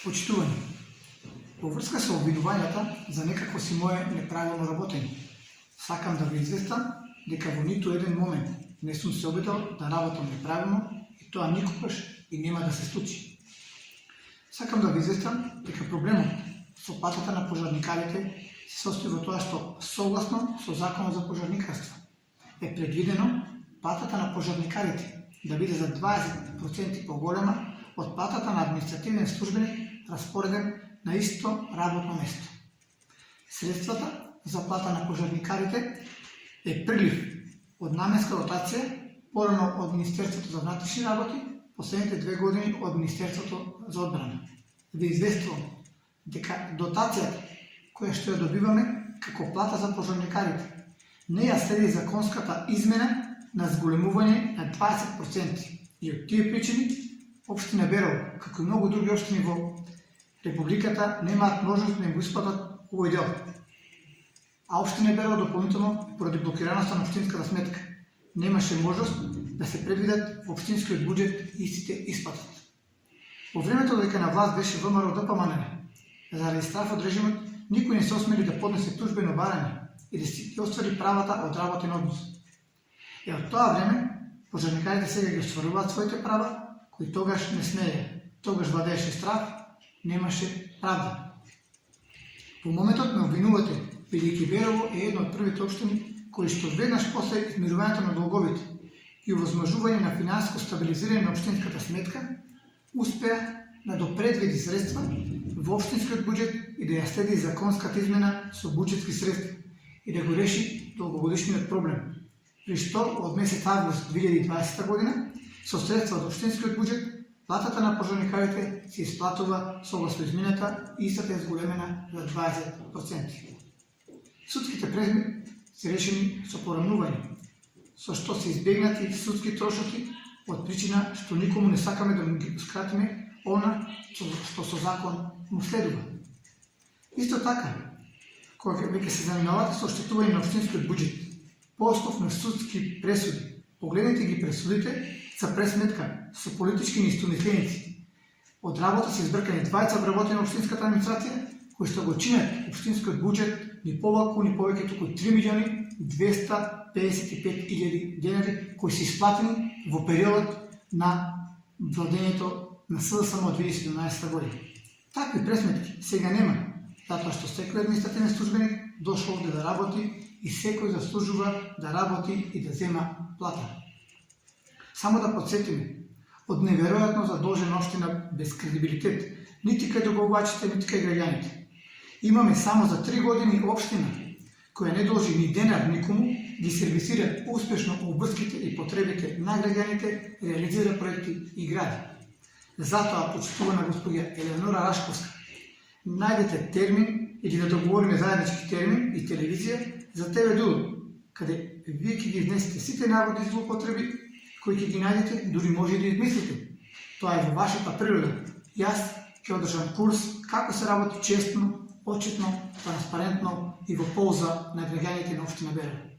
Почитувани. Во врска со обвинувањата за некакво си мое неправилно работење, сакам да ви известам дека во ниту еден момент не сум се обидел да работам неправилно и тоа никогаш и нема да се случи. Сакам да ви известам дека проблемот со платата на пожарникарите се состои во тоа што согласно со Законот за пожарникарство е предвидено платата на пожарникарите да биде за 20% поголема од платата на административен службеник распореден на исто работно место. Средствата за плата на пожарникарите е прилив од наменска дотација, порано од Министерството за внатрешни работи, последните 2 години од Министерството за одбрана. Ви известувам дека дотацијата која што ја добиваме како плата за пожарникарите не ја следи законската измена на зголемување на 20%. И од тие причини општина Берово, како и многу други општини во Републиката, немаат можност да им го исплатат овој дел. А општина Берово дополнително, поради блокираноста на општинската сметка, немаше можност да се предвидат во општинскиот буџет истите исплатат. Во времето додека на власт беше ВМРО ДПМН, заради страф од режимот, никој не се осмели да поднесе тужбено барање и да си оствари правата од работен однос. И од тоа време, пожарникарите сега ги остваруваат своите права, кои тогаш не смееја. Тогаш владееше страф, немаше правда. Во моментот ме обвинувате, бидејќи Берово е една од првите општини кои што веднаш после измирувањето на долговите и овозможување на финансиско стабилизирање на општинската сметка, успеа да допредвиди средства во општинскиот буџет и да ја следи законската измена со буџетски средства и да го реши долгогодишниот проблем. При што од месец август 2020 година со средства од општинскиот буџет платата на пожарникарите се исплатува согласно измената и истата е зголемена за 20%. Судските предмети се решени со поравнување, со што се избегнати судски трошоци од причина што никому не сакаме да му ги скратиме она што со закон му следува. Исто така, кога веќе се занимавате со оштетување на општинскиот буџет, по основ на судски пресуди, погледнете ги пресудите за пресметка со политички неистомисленици. Од работа се избркани 20 вработени на општинската администрација, кои што го чинат општинскиот буџет ни повалку ни повеќе туку 3.255.000 денари кои се исплатени во периодот на владењето на СДСМ од 2017 година. Такви пресметки сега нема, затоа што секој административен службеник дошол овде да работи и секој заслужува да работи и да зема плата. Само да подсетиме, од неверојатно задолжена општина без кредибилитет, нити кај договарачите, нити кај граѓаните. Имаме само за 3 години општина, која не должи ни денар никому, ги сервисира успешно обврските и потребите на граѓаните, реализира проекти и гради. Затоа, почитувана господја Елеонора Рашковска, најдете термин или да договориме заеднички термин и телевизија за ТВ Дудо, каде вие ќе ги изнесете сите наводни злоупотреби кои ќе ги најдете, дури може да измислите. Тоа е во вашата природа. Јас ќе одржам курс како се работи честно, почетно, транспарентно и во полза на граѓаните на општина Берово.